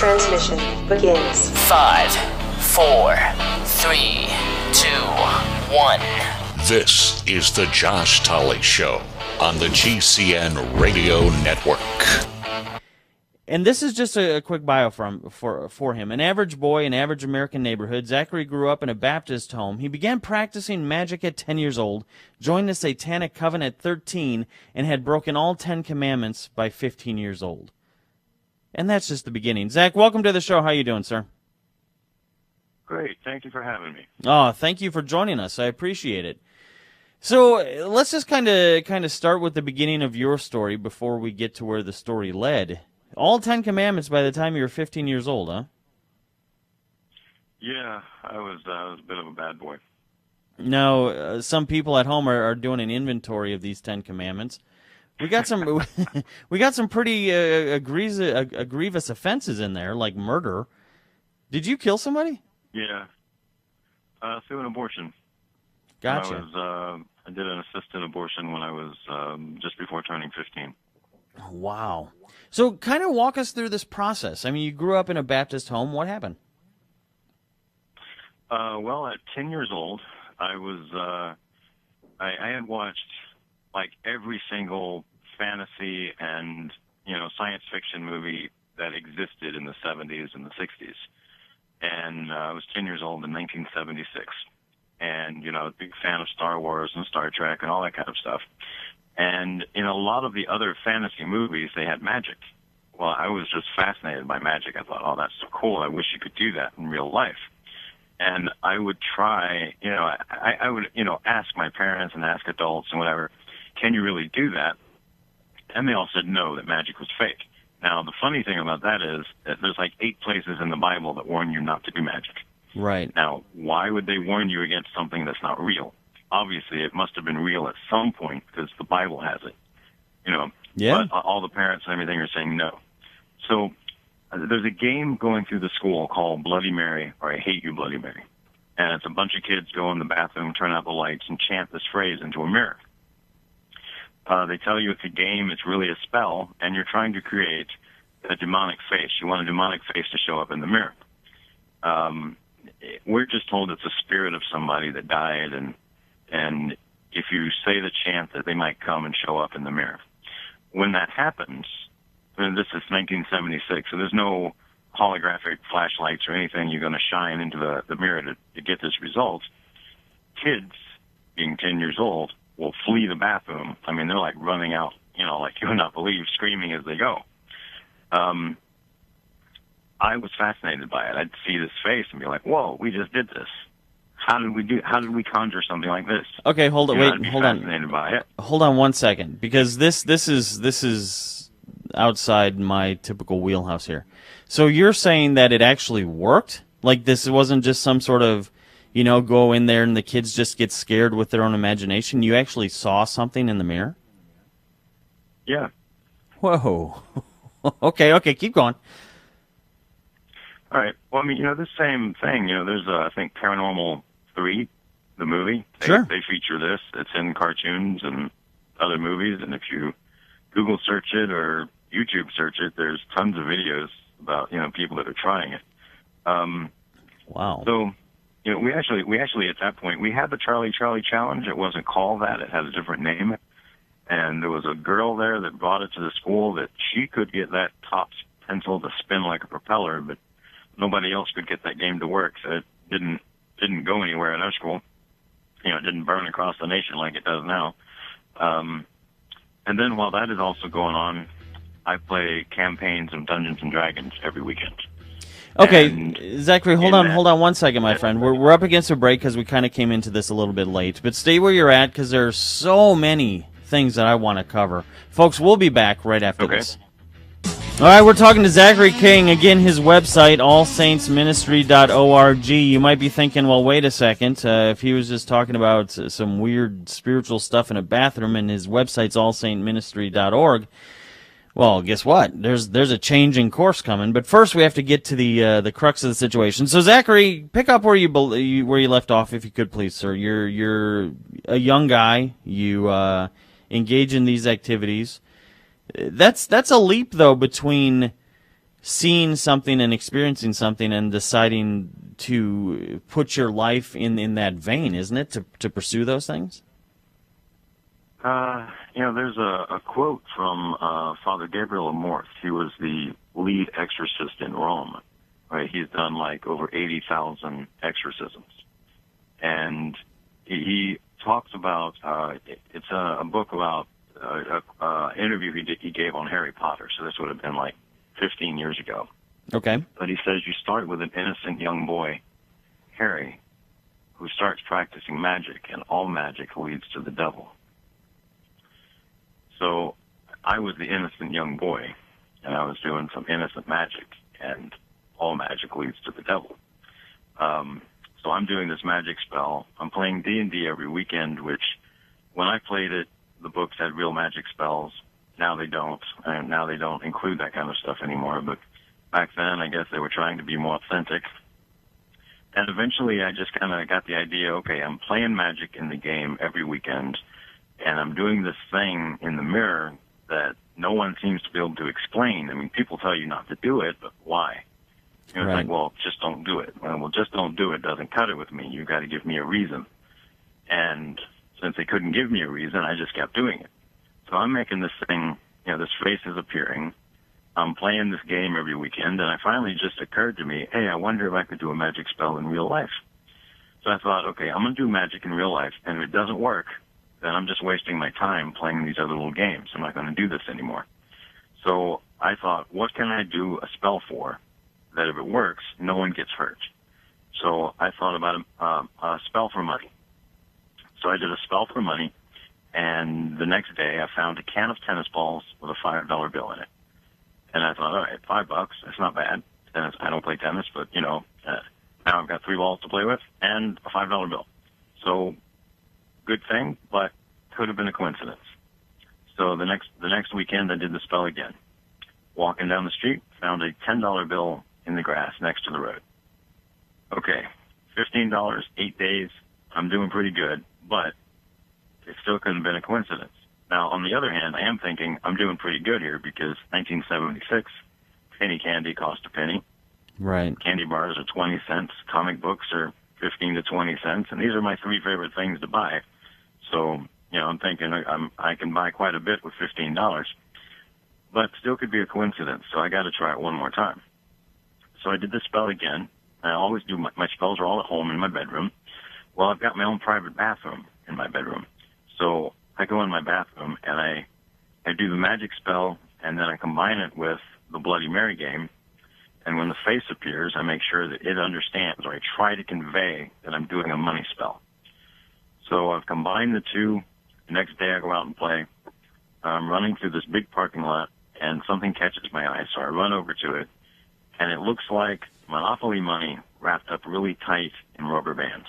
Transmission begins. 5, 4, 3, 2, 1. This is the JoshTolley Show on the GCN Radio Network. And this is just a quick bio for him. An average boy in average American neighborhood, Zachary grew up in a Baptist home. He began practicing magic at 10 years old, joined the Satanic Coven at 13, and had broken all 10 commandments by 15 years old. And that's just the beginning. Zach, welcome to the show. How you doing, sir? Great. Thank you for having me. Oh, thank you for joining us. I appreciate it. So let's just kind of start with the beginning of your story before we get to where the story led. All 10 commandments by the time you were 15 years old, huh? Yeah, I was a bit of a bad boy. Now, some people at home are doing an inventory of these 10 commandments. We got some we got some pretty grievous offenses in there, like murder. Did you kill somebody? Yeah, through an abortion. Gotcha. I did an assisted abortion when I was just before turning 15. Wow. So kind of walk us through this process. I mean, you grew up in a Baptist home. What happened? Well, at 10 years old, I had watched like every single fantasy and, science fiction movie that existed in the 70s and the 60s. And I was 10 years old in 1976. And, I was a big fan of Star Wars and Star Trek and all that kind of stuff. And in a lot of the other fantasy movies, they had magic. Well, I was just fascinated by magic. I thought, oh, that's so cool. I wish you could do that in real life. And I would try, I would, ask my parents and ask adults and whatever, can you really do that? And they all said no, that magic was fake. Now, the funny thing about that is that there's like 8 places in the Bible that warn you not to do magic. Right. Now, why would they warn you against something that's not real? Obviously, it must have been real at some point because the Bible has it, Yeah. But all the parents and everything are saying no. So there's a game going through the school called Bloody Mary, or I Hate You, Bloody Mary. And it's a bunch of kids go in the bathroom, turn out the lights, and chant this phrase into a mirror. They tell you it's a game, it's really a spell, and you're trying to create a demonic face. You want a demonic face to show up in the mirror. We're just told it's a spirit of somebody that died, and if you say the chant, that they might come and show up in the mirror. When that happens, and this is 1976, so there's no holographic flashlights or anything you're going to shine into the mirror to get this result. Kids, being 10 years old, will flee the bathroom. I mean, they're like running out, like you would not believe, screaming as they go. I was fascinated by it. I'd see this face and be like, whoa, we just did this. How did we conjure something like this? Okay, hold on. Wait, hold on. Fascinated by it. Hold on 1 second, because this is outside my typical wheelhouse here. So you're saying that it actually worked? Like this wasn't just some sort of, go in there and the kids just get scared with their own imagination. You actually saw something in the mirror? Yeah. Whoa. Okay, keep going. All right. Well, I mean, the same thing. There's, I think, Paranormal 3, the movie. Sure. They feature this. It's in cartoons and other movies, and if you Google search it or YouTube search it, there's tons of videos about, people that are trying it. Wow. So, we actually at that point, we had the Charlie Challenge. It wasn't called that. It had a different name. And there was a girl there that brought it to the school that she could get that top pencil to spin like a propeller, but nobody else could get that game to work. So it didn't go anywhere in our school. It didn't burn across the nation like it does now. And then while that is also going on, I play campaigns of Dungeons and Dragons every weekend. Okay, And Zachary, hold on 1 second, my friend. We're up against a break because we kind of came into this a little bit late. But stay where you're at because there's so many things that I want to cover. Folks, we'll be back right after this. All right, we're talking to Zachary King. Again, his website, allsaintsministry.org. You might be thinking, well, wait a second. If he was just talking about some weird spiritual stuff in a bathroom and his website's allsaintministry.org, well, guess what? There's a change in course coming. But first, we have to get to the crux of the situation. So, Zachary, pick up where you left off, if you could, please, sir. You're a young guy. You engage in these activities. That's a leap, though, between seeing something and experiencing something and deciding to put your life in that vein, isn't it, to pursue those things? There's a quote from Father Gabriel Amorth. He was the lead exorcist in Rome. Right, he's done like over 80,000 exorcisms, and he talks about it's a book about an interview he gave on Harry Potter. So this would have been like 15 years ago. Okay. But he says you start with an innocent young boy, Harry, who starts practicing magic, and all magic leads to the devil. So I was the innocent young boy, and I was doing some innocent magic, and all magic leads to the devil. So I'm doing this magic spell. I'm playing D&D every weekend, which when I played it, the books had real magic spells. Now they don't. And now they don't include that kind of stuff anymore. But back then, I guess they were trying to be more authentic. And eventually, I just kind of got the idea, okay, I'm playing magic in the game every weekend, and I'm doing this thing in the mirror that no one seems to be able to explain. I mean, people tell you not to do it, but why? It's like, well, just don't do it. Well, just don't do it doesn't cut it with me. You've got to give me a reason. And since they couldn't give me a reason, I just kept doing it. So I'm making this thing, this face is appearing. I'm playing this game every weekend, and it finally just occurred to me, hey, I wonder if I could do a magic spell in real life. So I thought, okay, I'm going to do magic in real life, and if it doesn't work, then I'm just wasting my time playing these other little games. I'm not going to do this anymore. So I thought, what can I do a spell for that if it works, no one gets hurt? So I thought about a spell for money. So I did a spell for money, and the next day I found a can of tennis balls with a $5 bill in it. And I thought, all right, $5, that's not bad. Tennis, I don't play tennis, but, now I've got 3 balls to play with and a $5 bill. So good thing, but could have been a coincidence. So the next weekend I did the spell again. Walking down the street, found a $10 bill in the grass next to the road. Okay, $15, 8 days, I'm doing pretty good, but it still couldn't have been a coincidence. Now, on the other hand, I am thinking I'm doing pretty good here because 1976, penny candy cost a penny. Right. Candy bars are 20 cents. Comic books are 15 to 20 cents. And these are my 3 favorite things to buy. So, I'm thinking I can buy quite a bit with $15. But still could be a coincidence. So I got to try it one more time. So I did the spell again. I always do my spells are all at home in my bedroom. Well, I've got my own private bathroom in my bedroom. So I go in my bathroom and I do the magic spell, and then I combine it with the Bloody Mary game. And when the face appears, I make sure that it understands, or I try to convey that I'm doing a money spell. So I've combined the two. The next day I go out and play. I'm running through this big parking lot, and something catches my eye, so I run over to it. And it looks like Monopoly money wrapped up really tight in rubber bands.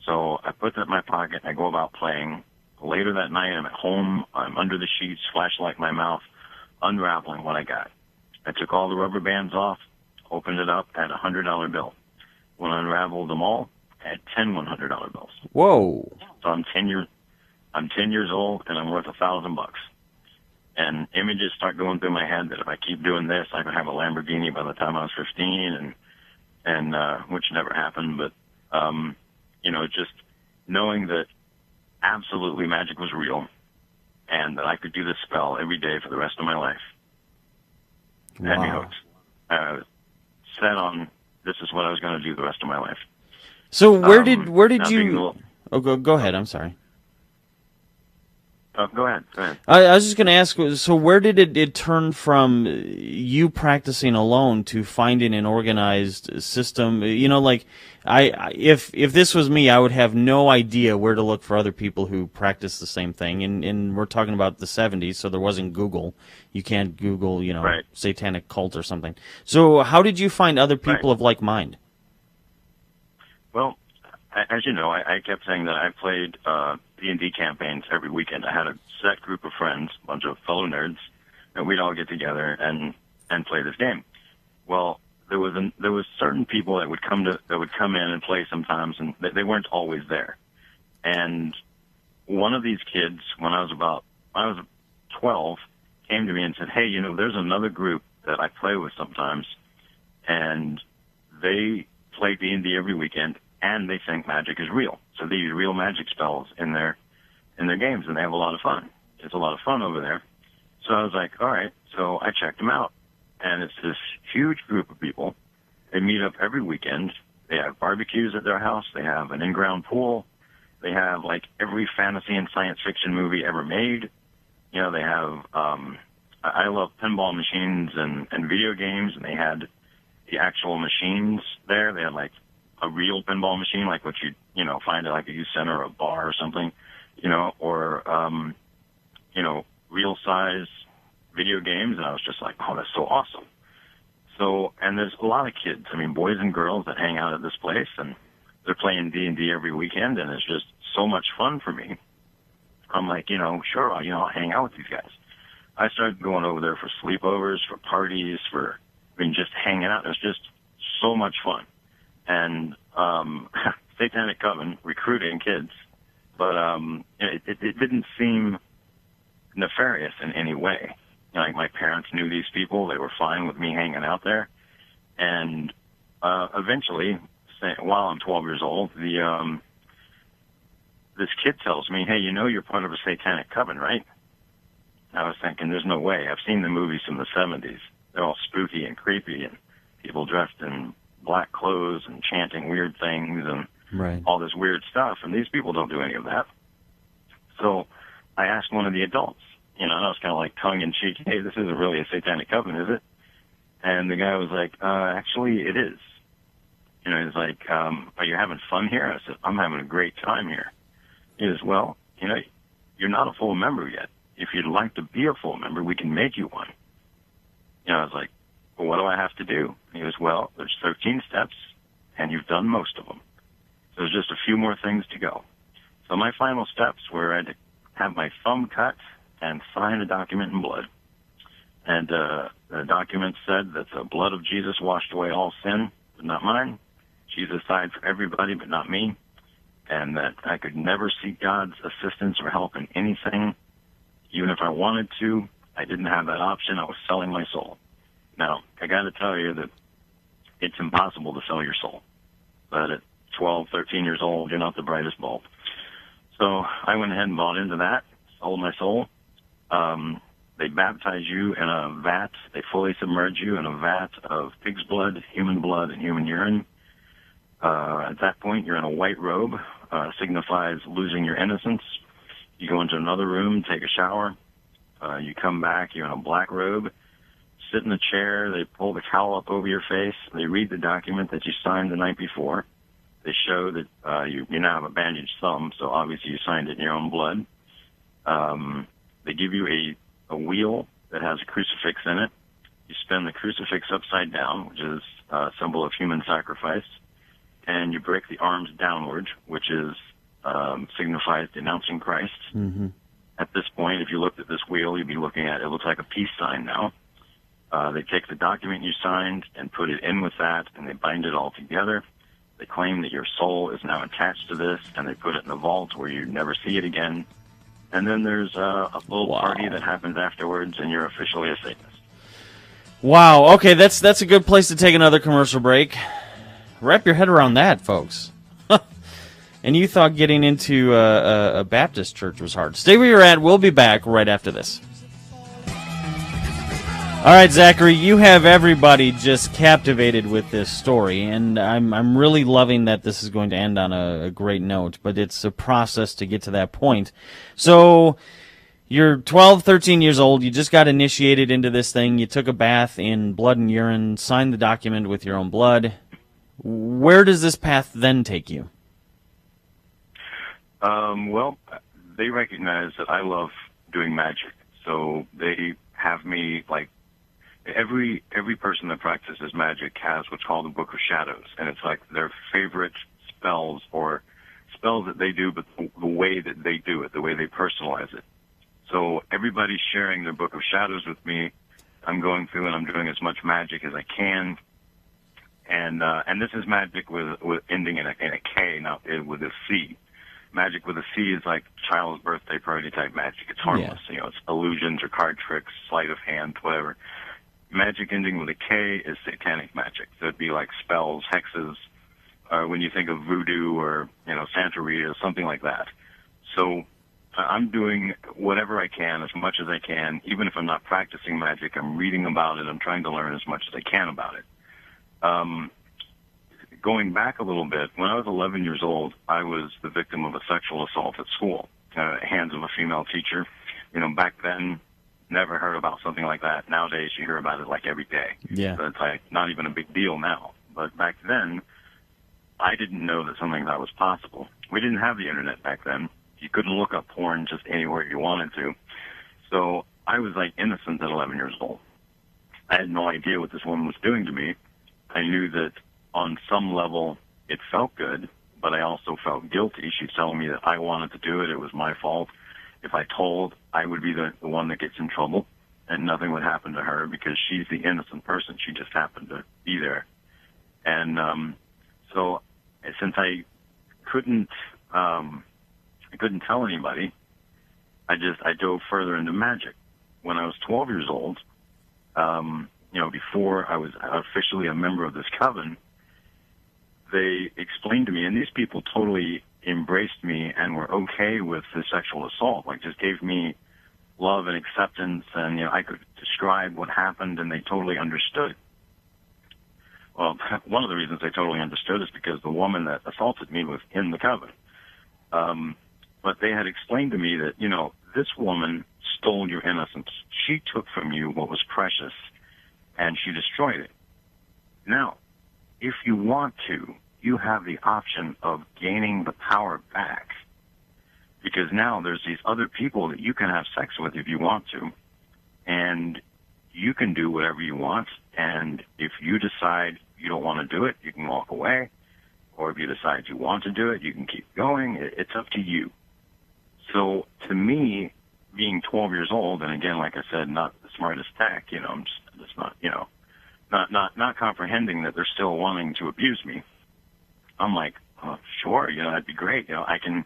So I put that in my pocket, and I go about playing. Later that night, I'm at home. I'm under the sheets, flashlight in my mouth, unraveling what I got. I took all the rubber bands off, opened it up, had a $100 bill. When I unraveled them all, I had 10 $100 bills. Whoa! So I'm 10 years old, and I'm worth $1,000. And images start going through my head that if I keep doing this, I could have a Lamborghini by the time I was 15, and which never happened. But just knowing that absolutely magic was real, and that I could do this spell every day for the rest of my life. Wow. Had me hooked. I was set on this is what I was going to do the rest of my life. So where did you? Oh, go ahead. I'm sorry. Go ahead. I was just going to ask. So where did it turn from you practicing alone to finding an organized system? If this was me, I would have no idea where to look for other people who practice the same thing. And we're talking about the 70s, so there wasn't Google. You can't Google, right. Satanic cult or something. So how did you find other people of like mind? Well, as you know, I kept saying that I played D&D campaigns every weekend. I had a set group of friends, a bunch of fellow nerds, and we'd all get together and play this game. Well, there was certain people that would come in and play sometimes, and they weren't always there. And one of these kids, when I was 12, came to me and said, "Hey, there's another group that I play with sometimes, and they play D&D every weekend, and they think magic is real. So they use real magic spells in their games, and they have a lot of fun. It's a lot of fun over there. So I was like, all right. So I checked them out, and it's this huge group of people. They meet up every weekend. They have barbecues at their house. They have an in-ground pool. They have like every fantasy and science fiction movie ever made. You know, they have, I love pinball machines and video games, and they had the actual machines there. They had like a real pinball machine, like what you know, find at like a youth center or a bar or something, you know, or, you know, real size video games. And I was just like, oh, that's so awesome. So, and there's a lot of kids, I mean, boys and girls that hang out at this place, and they're playing D&D every weekend, and it's just so much fun for me. I'm like, you know, sure, you know, I'll hang out with these guys. I started going over there for sleepovers, for parties, for, I mean, just hanging out. It was just so much fun. And Satanic Coven, recruiting kids, but it didn't seem nefarious in any way. You know, like my parents knew these people. They were fine with me hanging out there. And eventually, while I'm 12 years old, this kid tells me, hey, you know you're part of a Satanic Coven, right? I was thinking, there's no way. I've seen the movies from the 70s. They're all spooky and creepy, and people dressed in black clothes and chanting weird things and all this weird stuff, and these people don't do any of that. So I asked one of the adults, you know, and I was kind of like tongue-in-cheek, hey, this isn't really a Satanic Coven, is it? And the guy was like, actually, it is. You know, he's like, are you having fun here? I said, I'm having a great time here. He goes, well, you know, you're not a full member yet. If you'd like to be a full member, we can make you one. You know, I was like, well, what do I have to do? And he goes, well, there's 13 steps, and you've done most of them. So there's just a few more things to go. So my final steps were I had to have my thumb cut and sign a document in blood. And the document said that the blood of Jesus washed away all sin, but not mine. Jesus died for everybody, but not me. And that I could never seek God's assistance or help in anything. Even if I wanted to, I didn't have that option. I was selling my soul. Now, I got to tell you that it's impossible to sell your soul. But at 12, 13 years old, you're not the brightest bulb. So I went ahead and bought into that, sold my soul. They baptize you in a vat. They fully submerge you in a vat of pig's blood, and human urine. At that point, you're in a white robe, signifies losing your innocence. You go into another room, take a shower. You come back, you're in a black robe, sit in a chair. They pull the cowl up over your face. They read the document that you signed the night before. They show that you now have a bandaged thumb, so obviously you signed it in your own blood. They give you a wheel that has a crucifix in it. You spin the crucifix upside down, which is a symbol of human sacrifice, and you break the arms downward, which is signifies denouncing Christ. Mm-hmm. At this point, if you looked at this wheel, you'd be looking at it looks like a peace sign now. They take the document you signed and put it in with that, and they bind it all together. They claim that your soul is now attached to this, and they put it in a vault where you never see it again. And then there's a little party that happens afterwards, and you're officially a Satanist. Wow. Okay, that's a good place to take another commercial break. Wrap your head around that, folks. And you thought getting into a Baptist church was hard. Stay where you're at. We'll be back right after this. All right, Zachary, you have everybody just captivated with this story, and I'm really loving that this is going to end on a great note, but it's a process to get to that point. So you're 12, 13 years old. You just got initiated into this thing. You took a bath in blood and urine, signed the document with your own blood. Where does this path then take you? Well, they recognize that I love doing magic, so they have me, like, every person that practices magic has what's called the Book of Shadows, and it's like their favorite spells or spells that they do, but the way that they do it, the way they personalize it. So everybody's sharing their Book of Shadows with me. I'm going through and I'm doing as much magic as I can. And this is magic with ending in a K, not with a C. Magic with a C is like child's birthday party type magic. It's harmless. Yeah. You know, it's illusions or card tricks, sleight of hand, whatever. magic ending with a K is satanic magic. So it'd be like spells, hexes, when you think of voodoo or, Santeria, something like that. So I'm doing whatever I can, as much as I can. Even if I'm not practicing magic, I'm reading about it. I'm trying to learn as much as I can about it. Going back a little bit, when I was 11 years old, I was the victim of a sexual assault at school, hands of a female teacher. Back then, never heard about something like that. Nowadays, you hear about it like every day. Yeah. So it's like not even a big deal now. But back then, I didn't know that something like that was possible. We didn't have the internet back then. You couldn't look up porn just anywhere you wanted to. So I was like innocent at 11 years old. I had no idea what this woman was doing to me. I knew that on some level it felt good, but I also felt guilty. She's telling me that I wanted to do it. It was my fault. If I told, I would be the one that gets in trouble, and nothing would happen to her because she's the innocent person. She just happened to be there. And so since I couldn't tell anybody, I dove further into magic. When I was 12 years old, before I was officially a member of this coven, they explained to me, and these people totally embraced me and were okay with the sexual assault, like just gave me love and acceptance, and I could describe what happened, and they totally understood. Well, one of the reasons they totally understood is because the woman that assaulted me was in the coven. But they had explained to me that, this woman stole your innocence. She took from you what was precious, and she destroyed it. Now, if you want to, you have the option of gaining the power back. Because now there's these other people that you can have sex with if you want to, and you can do whatever you want, and if you decide you don't want to do it, you can walk away, or if you decide you want to do it, you can keep going. It's up to you. So to me, being 12 years old, and again, like I said, not the smartest tech, I'm just not, not comprehending that they're still wanting to abuse me. I'm like, oh, sure, that'd be great. I can,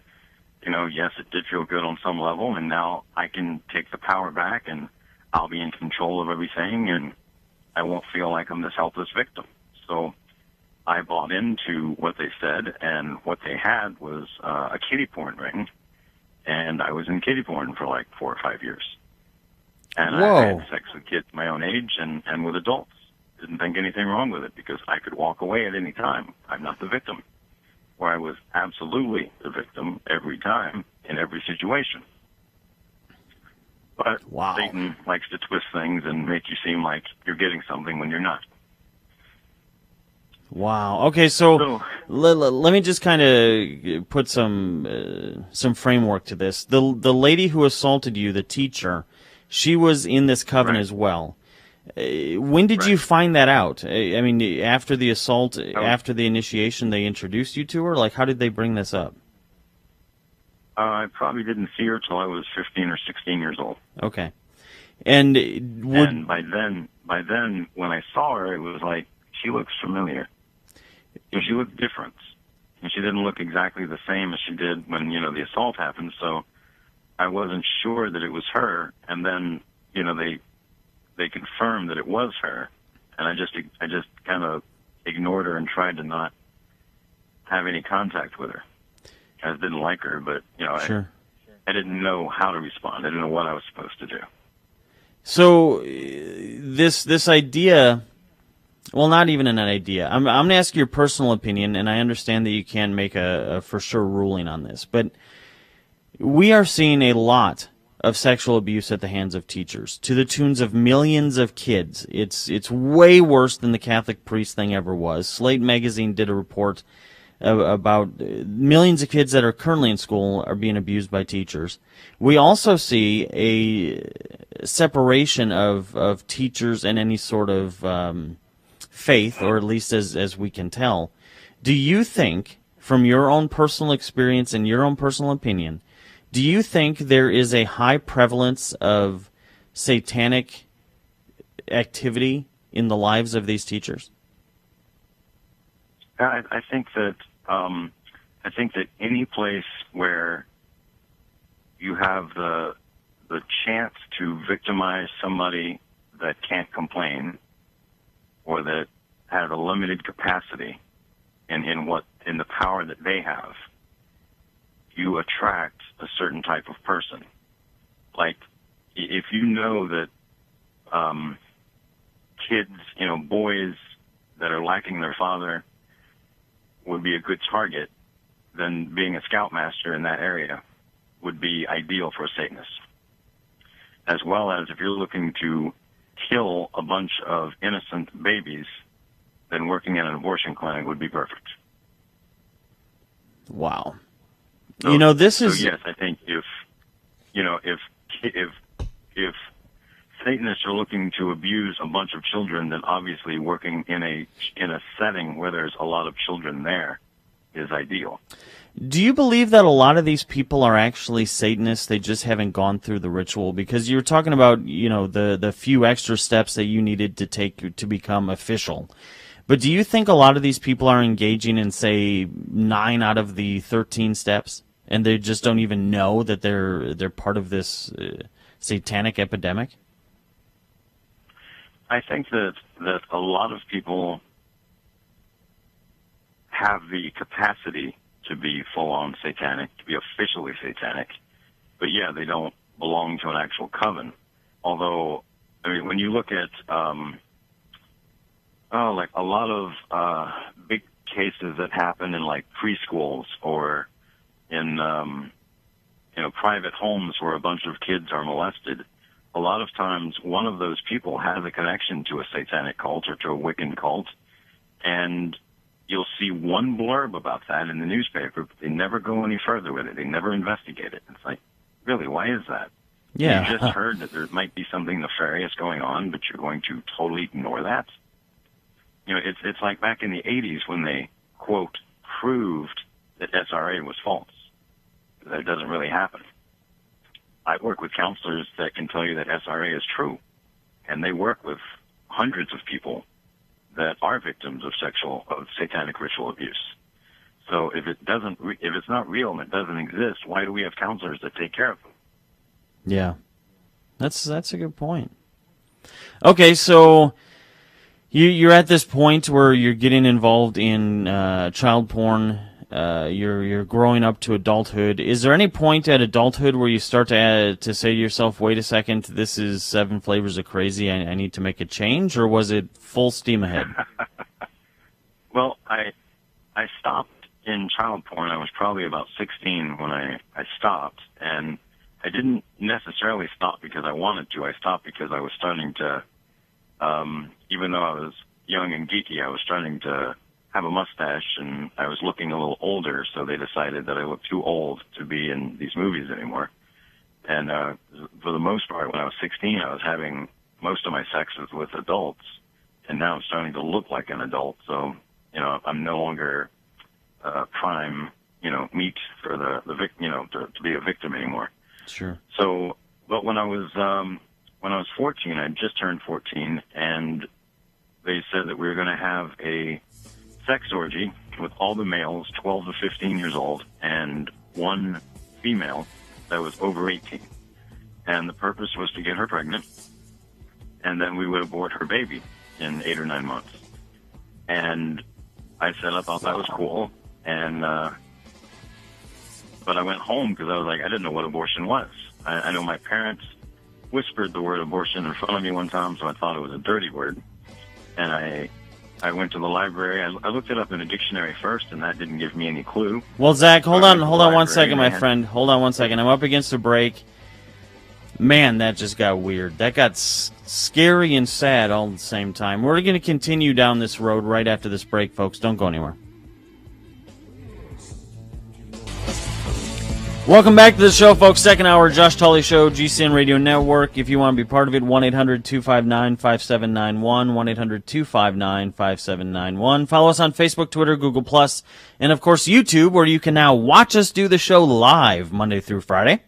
yes, it did feel good on some level, and now I can take the power back, and I'll be in control of everything, and I won't feel like I'm this helpless victim. So I bought into what they said, and what they had was a kiddie porn ring, and I was in kiddie porn for like 4 or 5 years. And Whoa. I had sex with kids my own age and with adults. Didn't think anything wrong with it because I could walk away at any time. I'm not the victim. Where I was absolutely the victim every time in every situation. But Wow. Satan likes to twist things and make you seem like you're getting something when you're not. Wow. Okay, so let me just kind of put some framework to this. The lady who assaulted you, the teacher, she was in this coven Right. as well. When did you find that out? I mean, after the assault, after the initiation, they introduced you to her? Like, how did they bring this up? I probably didn't see her till I was 15 or 16 years old. Okay. And And by then, when I saw her, it was like, she looks familiar. She looked different. And she didn't look exactly the same as she did when, the assault happened. So I wasn't sure that it was her. And then, they confirmed that it was her. And I just kind of ignored her and tried to not have any contact with her. I just didn't like her, but, sure. I didn't know how to respond. I didn't know what I was supposed to do. So this idea, well, not even an idea. I'm going to ask your personal opinion, and I understand that you can't make a for sure ruling on this, but we are seeing a lot of sexual abuse at the hands of teachers, to the tunes of millions of kids. It's way worse than the Catholic priest thing ever was. Slate magazine did a report about millions of kids that are currently in school are being abused by teachers. We also see a separation of teachers and any sort of faith, or at least as we can tell. Do you think, from your own personal experience and your own personal opinion, do you think there is a high prevalence of satanic activity in the lives of these teachers? I think that any place where you have the chance to victimize somebody that can't complain, or that have a limited capacity in the power that they have, you attract a certain type of person. Like, if you know that kids, boys that are lacking their father would be a good target, then being a scoutmaster in that area would be ideal for a Satanist. As well as if you're looking to kill a bunch of innocent babies, then working in an abortion clinic would be perfect. Wow. So, this is... So yes, I think if Satanists are looking to abuse a bunch of children, then obviously working in a setting where there's a lot of children there is ideal. Do you believe that a lot of these people are actually Satanists? They just haven't gone through the ritual? Because you're talking about, the few extra steps that you needed to take to become official. But do you think a lot of these people are engaging in, say, 9 out of the 13 steps, and they just don't even know that they're part of this satanic epidemic? I think that a lot of people have the capacity to be full-on satanic, to be officially satanic, but yeah, they don't belong to an actual coven. Although, when you look at like a lot of big cases that happen in like preschools or in private homes where a bunch of kids are molested, a lot of times one of those people has a connection to a satanic cult or to a Wiccan cult, and you'll see one blurb about that in the newspaper, but they never go any further with it. They never investigate it. It's like, really, why is that? Yeah. You just heard that there might be something nefarious going on, but you're going to totally ignore that? It's like back in the 80s when they, quote, proved that SRA was false. That doesn't really happen. I work with counselors that can tell you that SRA is true, and they work with hundreds of people that are victims of satanic ritual abuse. So if it's not real and it doesn't exist, why do we have counselors that take care of them? Yeah, that's a good point. Okay, so you're at this point where you're getting involved in child porn. You're growing up to adulthood. Is there any point at adulthood where you start to say to yourself, wait a second, this is 7 flavors of crazy, I need to make a change, or was it full steam ahead? Well, I stopped in child porn. I was probably about 16 when I stopped, and I didn't necessarily stop because I wanted to. I stopped because I was starting to, even though I was young and geeky, I was starting to have a mustache, and I was looking a little older, so they decided that I looked too old to be in these movies anymore. And for the most part, when I was 16, I was having most of my sexes with adults, and now I'm starting to look like an adult, so, I'm no longer prime, meat for the victim, to be a victim anymore. Sure. So, but when I was 14, I just turned 14, and they said that we were going to have a sex orgy with all the males 12 to 15 years old and one female that was over 18. And the purpose was to get her pregnant, and then we would abort her baby in 8 or 9 months. And I said I thought that was cool, and but I went home because I was like, I didn't know what abortion was. I know my parents whispered the word abortion in front of me one time, so I thought it was a dirty word. And I went to the library. I looked it up in a dictionary first, and that didn't give me any clue. Well, Zach, hold on 1 second, my friend. Hold on 1 second. I'm up against a break. Man, that just got weird. That got scary and sad all at the same time. We're going to continue down this road right after this break, folks. Don't go anywhere. Welcome back to the show, folks. Second hour, Josh Tolley Show, GCN Radio Network. If you want to be part of it, 1-800-259-5791, 1-800-259-5791. Follow us on Facebook, Twitter, Google+, and, of course, YouTube, where you can now watch us do the show live Monday through Friday.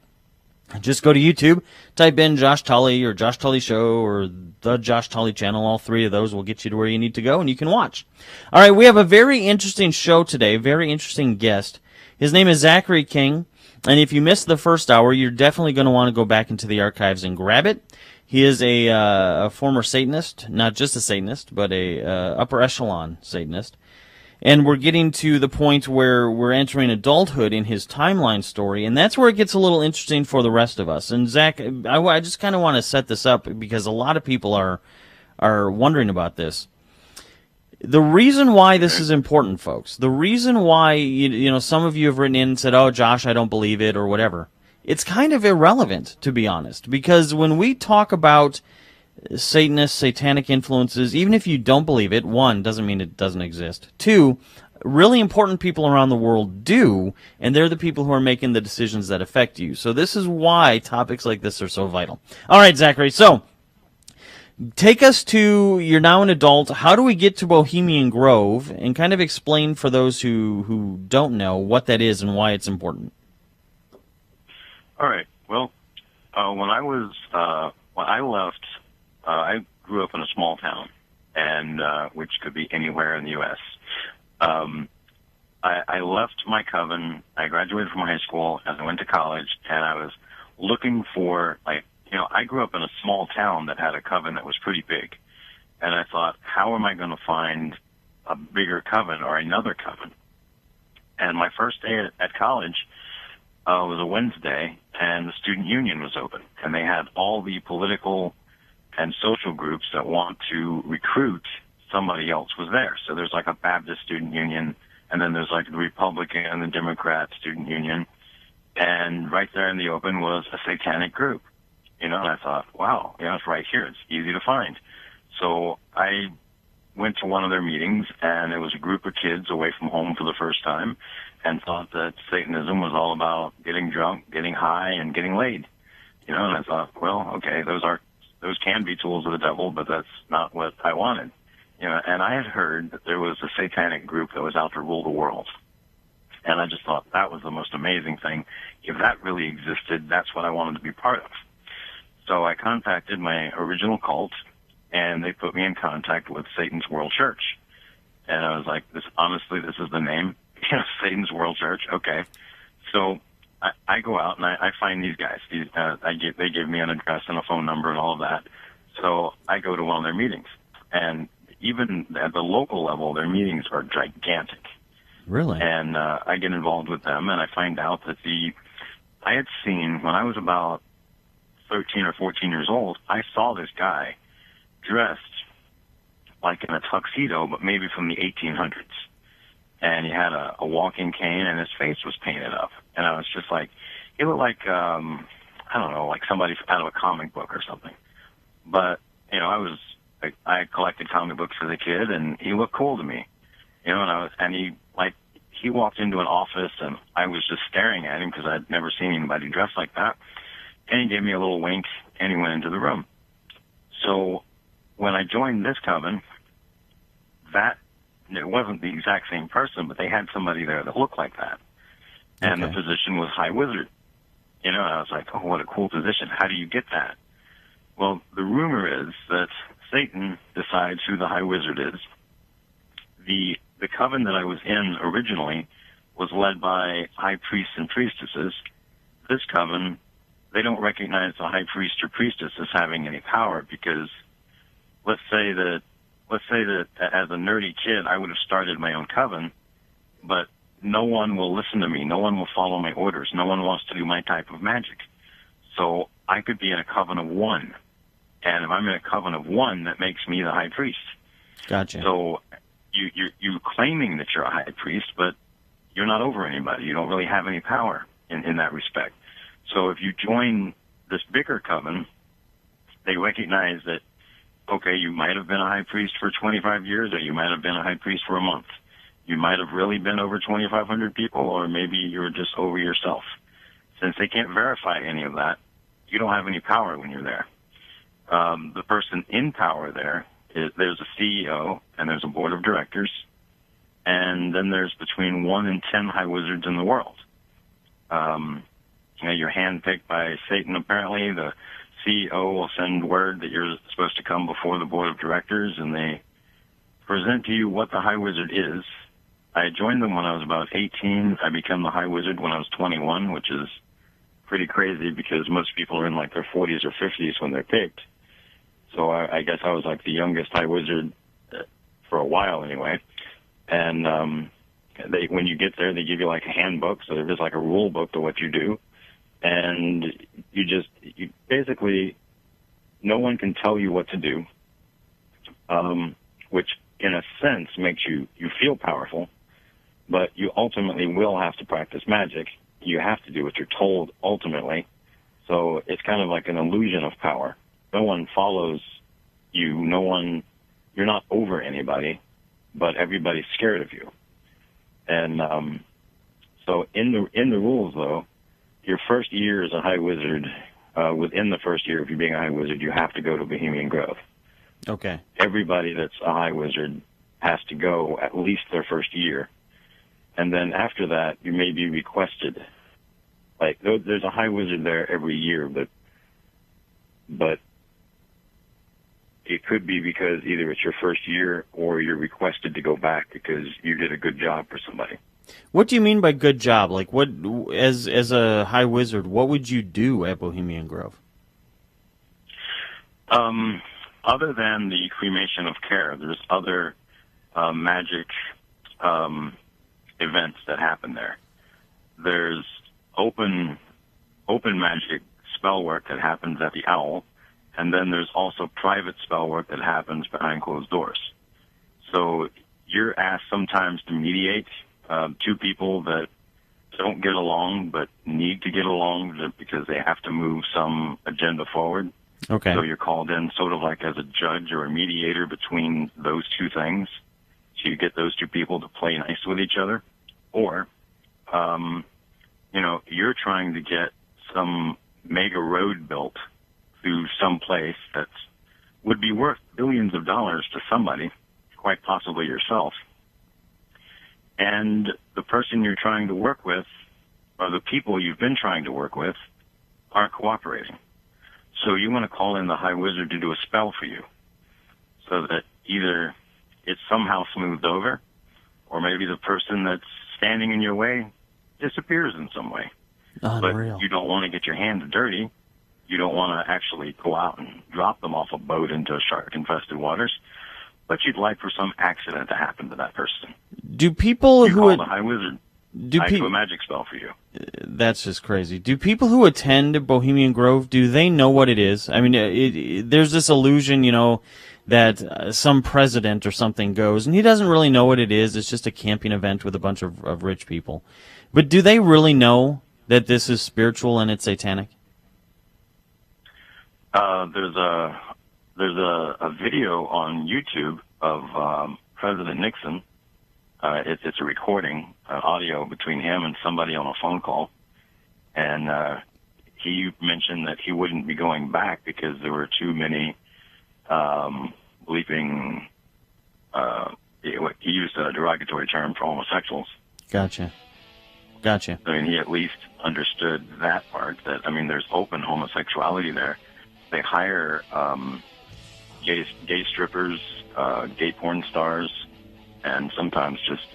Just go to YouTube, type in Josh Tolley or Josh Tolley Show or the Josh Tolley Channel. All 3 of those will get you to where you need to go, and you can watch. All right, we have a very interesting show today, very interesting guest. His name is Zachary King. And if you missed the first hour, you're definitely going to want to go back into the archives and grab it. He is a former Satanist, not just a Satanist, but a upper echelon Satanist. And we're getting to the point where we're entering adulthood in his timeline story, and that's where it gets a little interesting for the rest of us. And Zach, I just kind of want to set this up because a lot of people are wondering about this. The reason why this is important, folks, the reason why you know some of you have written in and said, "Oh, Josh, I don't believe it," or whatever. It's kind of irrelevant, to be honest, because when we talk about Satanist, satanic influences, even if you don't believe it, one, doesn't mean it doesn't exist. Two, really important people around the world do, and they're the people who are making the decisions that affect you. So this is why topics like this are so vital. All right, Zachary, so take us to, you're now an adult, how do we get to Bohemian Grove, and kind of explain for those who don't know what that is and why it's important. All right. Well, when I left, I grew up in a small town, and which could be anywhere in the U.S. I left my coven. I graduated from high school, and I went to college, and I was looking for, I grew up in a small town that had a coven that was pretty big, and I thought, how am I going to find a bigger coven or another coven? And my first day at college was a Wednesday, and the student union was open, and they had all the political and social groups that want to recruit somebody else was there. So there's like a Baptist student union, and then there's like the Republican and the Democrat student union, and right there in the open was a satanic group, and I thought, wow, it's right here. It's easy to find. So I went to one of their meetings, and it was a group of kids away from home for the first time, and thought that Satanism was all about getting drunk, getting high, and getting laid. And I thought, well, okay, those can be tools of the devil, but that's not what I wanted. And I had heard that there was a satanic group that was out to rule the world. And I just thought that was the most amazing thing. If that really existed, that's what I wanted to be part of. So I contacted my original cult, and they put me in contact with Satan's World Church. And I was like, this is the name, Satan's World Church. Okay. So I go out and I find these guys. They give me an address and a phone number and all of that. So I go to one of their meetings, and even at the local level, their meetings are gigantic. Really? And I get involved with them, and I find out that I had seen, when I was about 13 or 14 years old, I saw this guy dressed like in a tuxedo, but maybe from the 1800s. And he had a walking cane, and his face was painted up. And I was just like, he looked like, I don't know, like somebody out of a comic book or something. But, I collected comic books as a kid, and he looked cool to me. He walked into an office, and I was just staring at him because I'd never seen anybody dressed like that. And he gave me a little wink, and he went into the room. So when I joined this coven, it wasn't the exact same person, but they had somebody there that looked like that. And the position was High Wizard. And I was like, oh, what a cool position. How do you get that? Well, the rumor is that Satan decides who the High Wizard is. The coven that I was in originally was led by high priests and priestesses. This coven, they don't recognize the high priest or priestess as having any power, because let's say that as a nerdy kid, I would have started my own coven, but no one will listen to me. No one will follow my orders. No one wants to do my type of magic. So I could be in a coven of one. And if I'm in a coven of one, that makes me the high priest. Gotcha. So you're claiming that you're a high priest, but you're not over anybody. You don't really have any power in that respect. So if you join this bigger coven, they recognize that, okay, you might have been a high priest for 25 years, or you might have been a high priest for a month. You might have really been over 2,500 people, or maybe you're just over yourself. Since they can't verify any of that, you don't have any power when you're there. The person in power there's a CEO, and there's a board of directors, and then there's between 1 and 10 high wizards in the world. You're handpicked by Satan, apparently. The CEO will send word that you're supposed to come before the board of directors, and they present to you what the high wizard is. I joined them when I was about 18. I became the high wizard when I was 21, which is pretty crazy because most people are in like their 40s or 50s when they're picked. So I guess I was like the youngest high wizard for a while anyway. And when you get there, they give you like a handbook, so there's like a rule book to what you do. And you basically, no one can tell you what to do, which in a sense makes you feel powerful, but you ultimately will have to practice magic. You have to do what you're told ultimately. So it's kind of like an illusion of power. No one follows you. You're not over anybody, but everybody's scared of you. And so in the rules, though, your first year as a high wizard, within the first year of you being a high wizard, you have to go to Bohemian Grove. Okay. Everybody that's a high wizard has to go at least their first year. And then after that, you may be requested. Like, there's a high wizard there every year, but it could be because either it's your first year or you're requested to go back because you did a good job for somebody. What do you mean by good job? Like, what, as a high wizard, what would you do at Bohemian Grove? Other than the cremation of care, there's other magic events that happen there. There's open magic spell work that happens at the Owl, and then there's also private spell work that happens behind closed doors. So you're asked sometimes to mediate two people that don't get along but need to get along because they have to move some agenda forward. Okay. So you're called in sort of like as a judge or a mediator between those two things. So you get those two people to play nice with each other. Or, you're trying to get some mega road built through some place that would be worth billions of dollars to somebody, quite possibly yourself. And the person you're trying to work with, or the people you've been trying to work with, aren't cooperating. So you want to call in the high wizard to do a spell for you so that either it's somehow smoothed over or maybe the person that's standing in your way disappears in some way. Unreal. But you don't want to get your hands dirty. You don't want to actually go out and drop them off a boat into shark-infested waters. But you'd like for some accident to happen to that person. Do people you who call the high wizard. do I do a magic spell for you. That's just crazy. Do people who attend Bohemian Grove, do they know what it is? I mean, there's this illusion, that some president or something goes, and he doesn't really know what it is. It's just a camping event with a bunch of rich people. But do they really know that this is spiritual and it's satanic? There's a video on YouTube of President Nixon. It's a recording, audio between him and somebody on a phone call, and he mentioned that he wouldn't be going back because there were too many bleeping. He used a derogatory term for homosexuals. Gotcha. I mean, he at least understood that part. That there's open homosexuality there. They hire gay strippers, gay porn stars, and sometimes just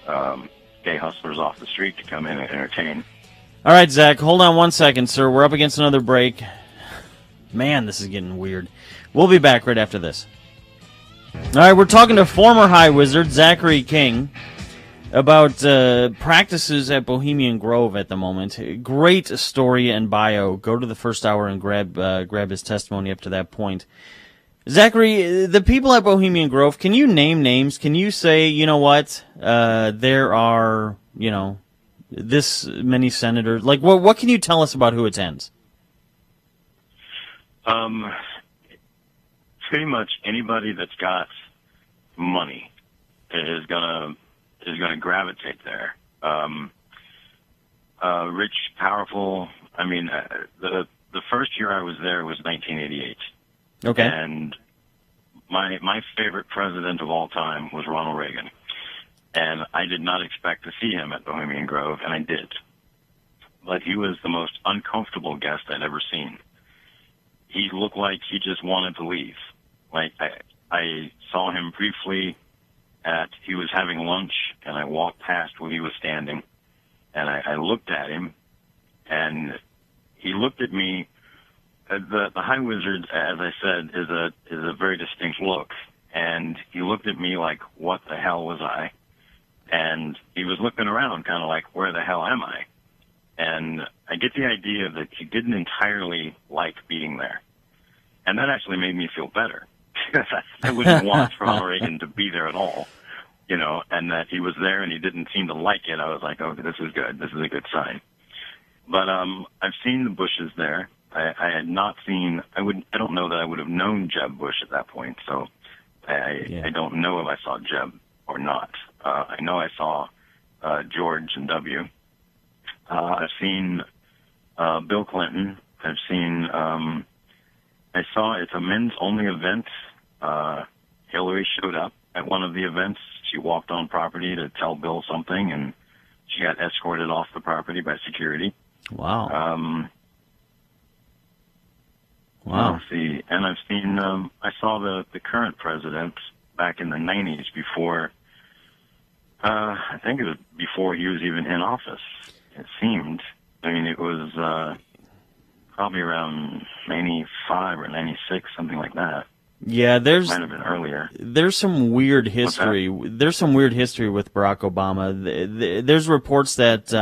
gay hustlers off the street to come in and entertain. All right, Zach, hold on one second, sir. We're up against another break. Man, this is getting weird. We'll be back right after this. All right, we're talking to former High Wizard Zachary King about practices at Bohemian Grove at the moment. Great story and bio. Go to the first hour and grab his testimony up to that point. Zachary, the people at Bohemian Grove, can you name names? Can you say, there are, this many senators? Like, what can you tell us about who attends? Pretty much anybody that's got money is gonna gravitate there. Rich, powerful. The first year I was there was 1988. Okay. And my favorite president of all time was Ronald Reagan. And I did not expect to see him at Bohemian Grove, and I did. But he was the most uncomfortable guest I'd ever seen. He looked like he just wanted to leave. Like, I saw him briefly he was having lunch, and I walked past where he was standing, and I looked at him, and he looked at me the High Wizard, as I said, is a very distinct look, and he looked at me like, what the hell was I? And he was looking around, kind of like, where the hell am I? And I get the idea that he didn't entirely like being there, and that actually made me feel better because I wouldn't want Ronald Reagan to be there at all, you know, and that he was there and he didn't seem to like it. I was like, oh, this is good. This is a good sign. But I've seen the Bushes there. I had not seen. I don't know that I would have known Jeb Bush at that point. So I don't know if I saw Jeb or not. I know I saw George and W. I've seen Bill Clinton. I've seen. I saw it's a men's only event. Hillary showed up at one of the events. She walked on property to tell Bill something, and she got escorted off the property by security. Wow. Wow. Let's see. And I've seen, I saw the current president back in the 90s before, I think it was before he was even in office, it seemed. I mean, it was probably around 95 or 96, something like that. Yeah, might have been earlier. There's some weird history. There's some weird history with Barack Obama. There's reports that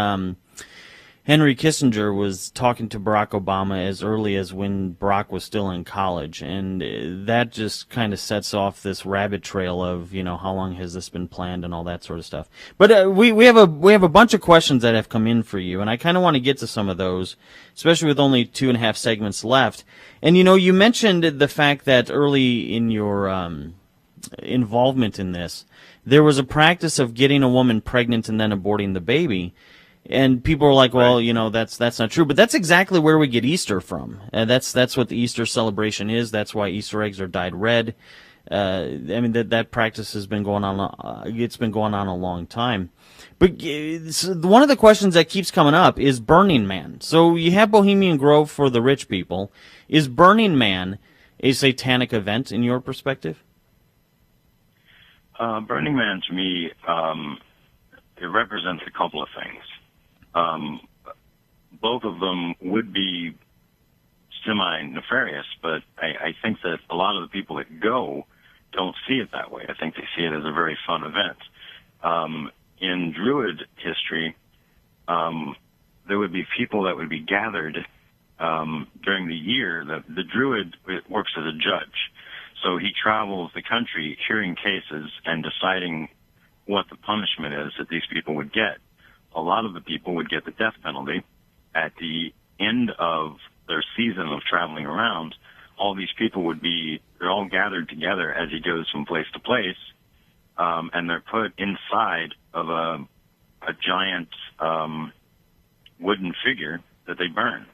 Henry Kissinger was talking to Barack Obama as early as when Barack was still in college, and that just kind of sets off this rabbit trail of, you know, how long has this been planned and all that sort of stuff. But we have a bunch of questions that have come in for you, and I kind of want to get to some of those, especially with only 2.5 segments left. And you know, you mentioned the fact that early in your involvement in this, there was a practice of getting a woman pregnant and then aborting the baby. And people are like, well, you know, that's not true. But that's exactly where we get Easter from. That's what the Easter celebration is. That's why Easter eggs are dyed red. I mean, that practice has been going on. It's been going on a long time. But one of the questions that keeps coming up is Burning Man. So you have Bohemian Grove for the rich people. Is Burning Man a satanic event in your perspective? Burning Man, to me, it represents a couple of things. Both of them would be semi-nefarious, but I think that a lot of the people that go don't see it that way. I think they see it as a very fun event. In Druid history, there would be people that would be gathered during the year. The Druid works as a judge, so he travels the country hearing cases and deciding what the punishment is that these people would get. A lot of the people would get the death penalty. At the end of their season of traveling around, all these people they're all gathered together as he goes from place to place, and they're put inside of a giant wooden figure that they burn.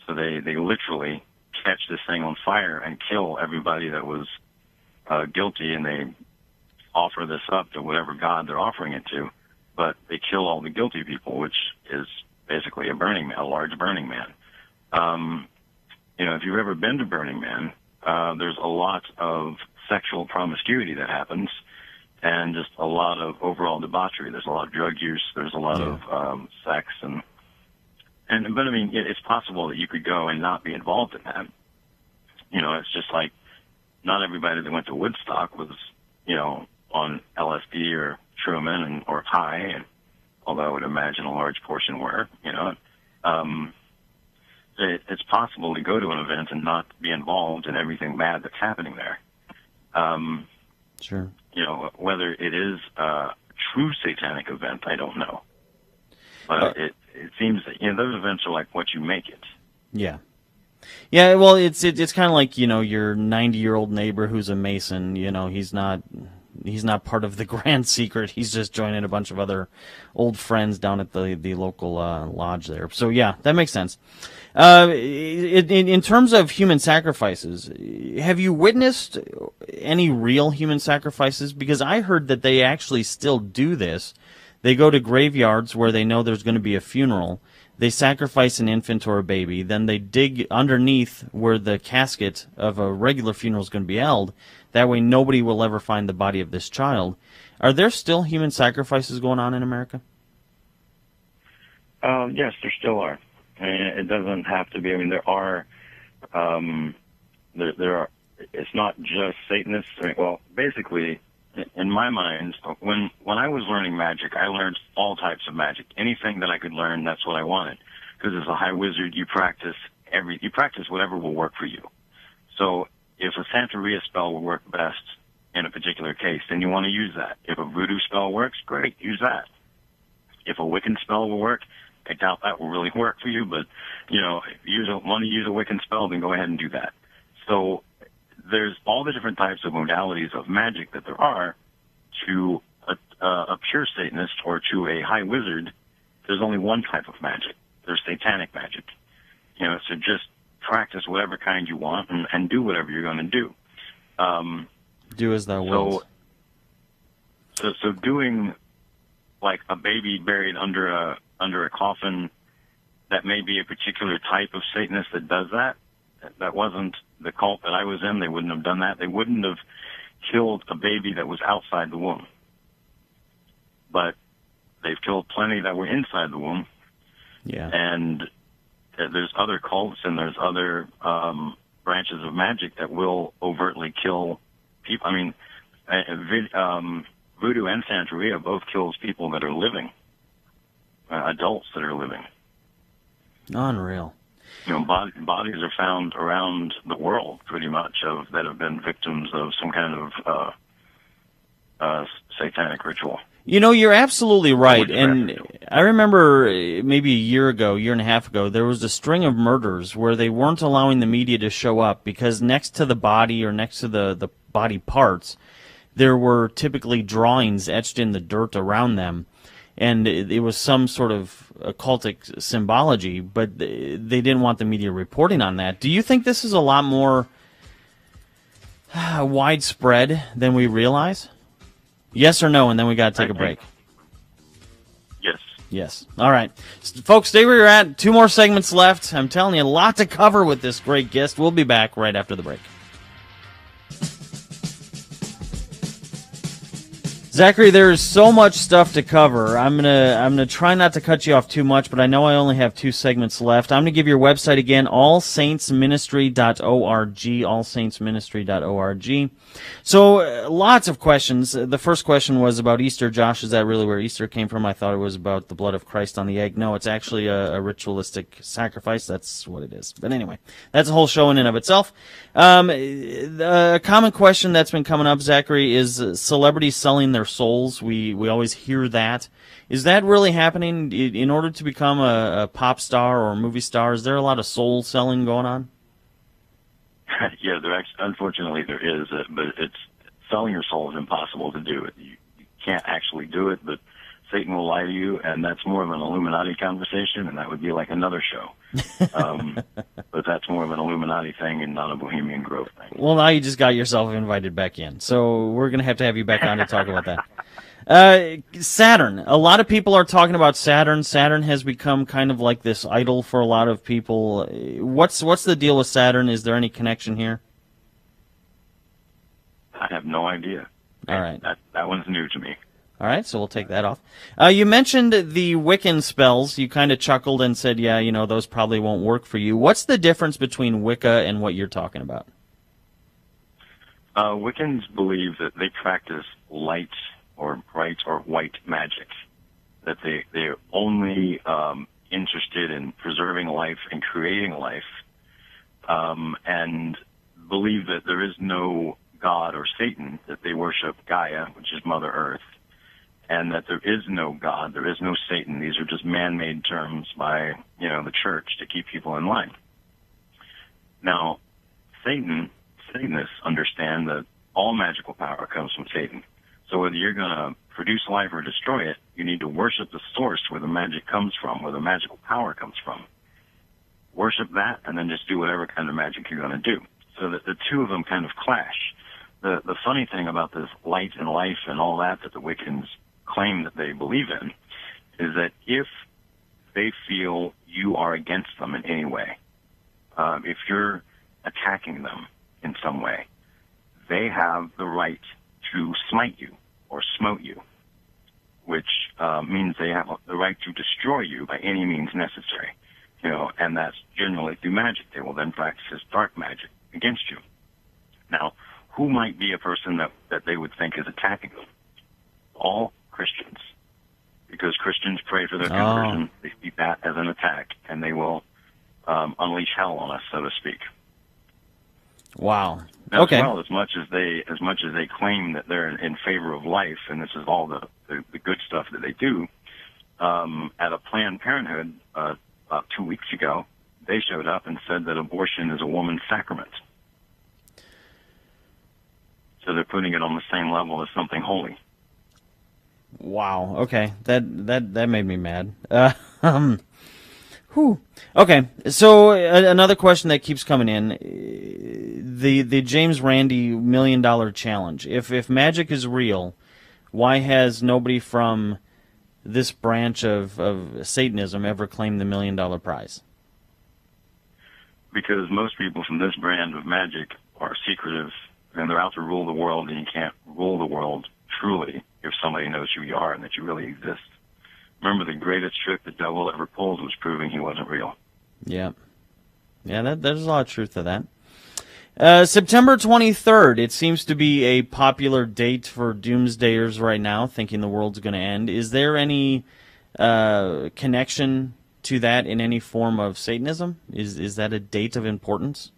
So they literally catch this thing on fire and kill everybody that was guilty, and they offer this up to whatever god they're offering it to. But they kill all the guilty people, which is basically a large Burning Man. You know, if you've ever been to Burning Man, there's a lot of sexual promiscuity that happens, and just a lot of overall debauchery. There's a lot of drug use. There's a lot of sex, but I mean, it's possible that you could go and not be involved in that. You know, it's just like not everybody that went to Woodstock was, you know, on LSD or Truman or high, and although I would imagine a large portion were, you know, it's possible to go to an event and not be involved in everything bad that's happening there. Sure. You know, whether it is a true satanic event, I don't know. But it seems that, you know, those events are like what you make it. Yeah. Yeah, well, it's kind of like, you know, your 90-year-old neighbor who's a Mason. You know, he's not part of the grand secret. He's just joining a bunch of other old friends down at the local lodge there. So yeah, that makes sense. In terms of human sacrifices, have you witnessed any real human sacrifices? Because I heard that they actually still do this. They go to graveyards where they know there's going to be a funeral. They sacrifice an infant or a baby. Then they dig underneath where the casket of a regular funeral is going to be held. That way nobody will ever find the body of this child. Are there still human sacrifices going on in America? Yes, there still are. I mean, it doesn't have to be. I mean, there are There are. It's not just Satanists. I mean, well, basically, in my mind, when I was learning magic, I learned all types of magic. Anything that I could learn, that's what I wanted. Because as a high wizard, you practice whatever will work for you. So if a Santeria spell will work best in a particular case, then you want to use that. If a voodoo spell works, great, use that. If a Wiccan spell will work, I doubt that will really work for you, but, if you want to use a Wiccan spell, then go ahead and do that. So there's all the different types of modalities of magic that there are. To a pure Satanist or to a high wizard, there's only one type of magic. There's satanic magic. So just practice whatever kind you want and do whatever you're going to do. Do as thou wilt. So doing like a baby buried under a coffin, that may be a particular type of Satanist that does that. That wasn't the cult that I was in. They wouldn't have done that. They wouldn't have killed a baby that was outside the womb. But they've killed plenty that were inside the womb. Yeah. And there's other cults and there's other branches of magic that will overtly kill people. I mean, voodoo and Santeria both kills people that are living, adults that are living. Unreal. Bodies are found around the world, pretty much, that have been victims of some kind of satanic ritual. You're absolutely right. And I remember maybe a year and a half ago, there was a string of murders where they weren't allowing the media to show up because next to the body or next to the body parts, there were typically drawings etched in the dirt around them. And it was some sort of occultic symbology, but they didn't want the media reporting on that. Do you think this is a lot more widespread than we realize? Yes or no, and then we got to take a break. Yes. Yes. All right. Folks, stay where you're at. 2 more segments left. I'm telling you, a lot to cover with this great guest. We'll be back right after the break. Zachary, there's so much stuff to cover. I'm gonna try not to cut you off too much, but I know I only have 2 segments left. I'm gonna give your website again, allsaintsministry.org, allsaintsministry.org. So lots of questions. The first question was about Easter. Josh, is that really where Easter came from? I thought it was about the blood of Christ on the egg. No, it's actually a ritualistic sacrifice. That's what it is. But anyway, that's a whole show in and of itself. A common question that's been coming up, Zachary, is celebrities selling their souls. We always hear that. Is that really happening? In order to become a pop star or a movie star, is there a lot of soul selling going on? Yeah, unfortunately there is, but it's selling your soul is impossible to do. You can't actually do it, but Satan will lie to you, and that's more of an Illuminati conversation, and that would be like another show. But that's more of an Illuminati thing and not a Bohemian Grove thing. Well, now you just got yourself invited back in, so we're going to have you back on to talk about that. Saturn. A lot of people are talking about Saturn. Saturn has become kind of like this idol for a lot of people. What's the deal with Saturn? Is there any connection here? I have no idea. All right. That one's new to me. All right, so we'll take that off. You mentioned the Wiccan spells. You kind of chuckled and said, yeah, those probably won't work for you. What's the difference between Wicca and what you're talking about? Wiccans believe that they practice light or bright or white magic, that they're only interested in preserving life and creating life, and believe that there is no God or Satan, that they worship Gaia, which is Mother Earth, and that there is no God, there is no Satan. These are just man-made terms by, the church to keep people in line. Now, Satanists understand that all magical power comes from Satan. So whether you're going to produce life or destroy it, you need to worship the source where the magic comes from, where the magical power comes from. Worship that, and then just do whatever kind of magic you're going to do. So that the two of them kind of clash. The funny thing about this light and life and all that the Wiccans claim that they believe in is that if they feel you are against them in any way, if you're attacking them in some way, they have the right to smite you or smote you, which means they have the right to destroy you by any means necessary. and that's generally through magic. They will then practice this dark magic against you. Now, who might be a person that they would think is attacking them? All Christians. Because Christians pray for their conversion. They see that as an attack, and they will unleash hell on us, so to speak. Wow. Now, Okay. as well, as much as they claim that they're in favor of life, and this is all the good stuff that they do, at a Planned Parenthood about 2 weeks ago, they showed up and said that abortion is a woman's sacrament. So they're putting it on the same level as something holy. Wow. Okay. That made me mad. Whew. Okay. So another question that keeps coming in, the James Randi $1 Million Challenge. If magic is real, why has nobody from this branch of Satanism ever claimed the $1 Million prize? Because most people from this brand of magic are secretive, and they're out to rule the world, and you can't rule the world truly if somebody knows who you are and that you really exist. Remember, the greatest trick the devil ever pulled was proving he wasn't real. Yeah. Yeah, there's a lot of truth to that. September 23rd, it seems to be a popular date for doomsdayers right now, thinking the world's going to end. Is there any connection to that in any form of Satanism? Is that a date of importance?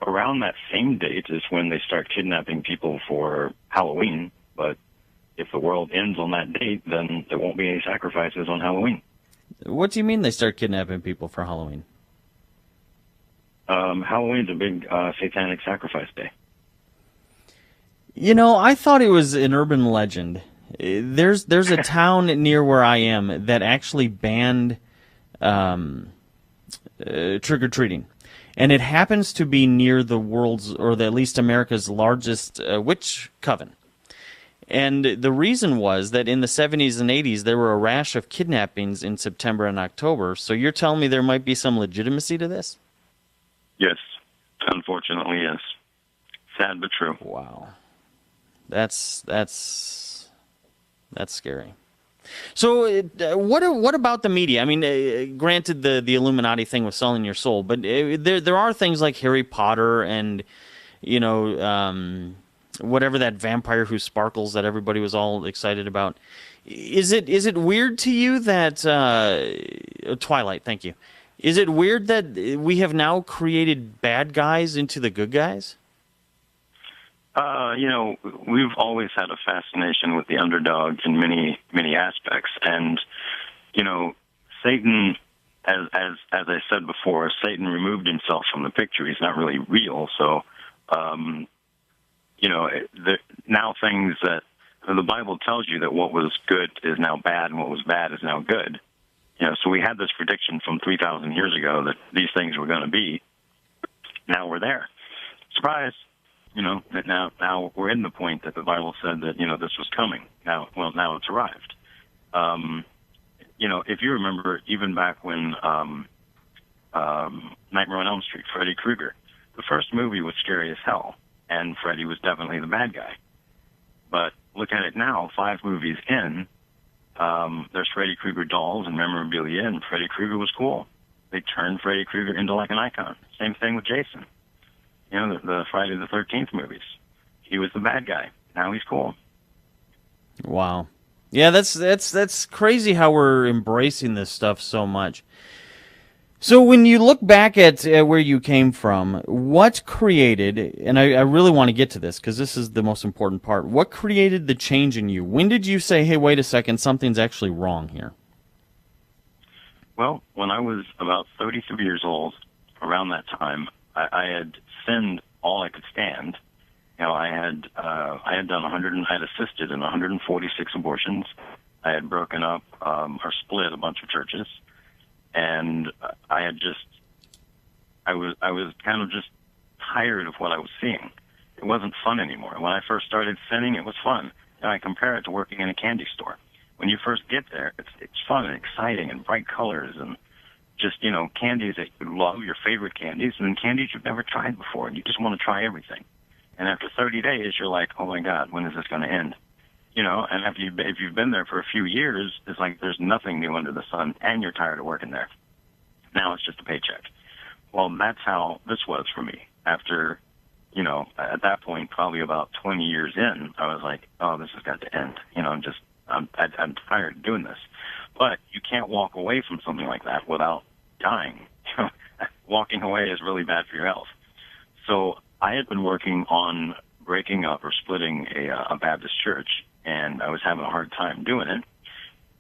Around that same date is when they start kidnapping people for Halloween, but if the world ends on that date, then there won't be any sacrifices on Halloween. What do you mean they start kidnapping people for Halloween? Halloween's a big satanic sacrifice day. I thought it was an urban legend. There's a town near where I am that actually banned trick-or-treating. And it happens to be near the world's, or at least America's largest witch coven. And the reason was that in the 70s and 80s, there were a rash of kidnappings in September and October. So you're telling me there might be some legitimacy to this? Yes. Unfortunately, yes. Sad but true. Wow. That's scary. So what about the media? I mean, granted, the Illuminati thing was selling your soul, but there are things like Harry Potter and, whatever that vampire who sparkles that everybody was all excited about. Is it weird to you that Twilight? Thank you. Is it weird that we have now created bad guys into the good guys? We've always had a fascination with the underdog in many, many aspects. And, Satan, as I said before, Satan removed himself from the picture. He's not really real. So, now things that the Bible tells you that what was good is now bad and what was bad is now good. So we had this prediction from 3,000 years ago that these things were going to be. Now we're there. Surprise. That now we're in the point that the Bible said that, this was coming. Now it's arrived. If you remember, even back when Nightmare on Elm Street, Freddy Krueger, the first movie was scary as hell, and Freddy was definitely the bad guy. But look at it now, 5 movies in, there's Freddy Krueger dolls and memorabilia, and Freddy Krueger was cool. They turned Freddy Krueger into like an icon. Same thing with Jason. The Friday the 13th movies. He was the bad guy. Now he's cool. Wow. Yeah, that's crazy how we're embracing this stuff so much. So when you look back at where you came from, what created, and I really want to get to this because this is the most important part, what created the change in you? When did you say, hey, wait a second, something's actually wrong here? Well, when I was about 33 years old, around that time, I had sinned all I could stand. I had done I had assisted in 146 abortions. I had broken up or split a bunch of churches, and I was kind of just tired of what I was seeing. It wasn't fun anymore. When I first started sinning, it was fun. And I compare it to working in a candy store. When you first get there, it's fun and exciting and bright colors and just, candies that you love, your favorite candies, and then candies you've never tried before, and you just want to try everything. And after 30 days, you're like, oh my God, when is this going to end? And if you've been there for a few years, it's like there's nothing new under the sun, and you're tired of working there. Now it's just a paycheck. Well, that's how this was for me. After, at that point, probably about 20 years in, I was like, oh, this has got to end. I'm tired of doing this. But you can't walk away from something like that without dying. Walking away is really bad for your health. So I had been working on breaking up or splitting a Baptist church, and I was having a hard time doing it.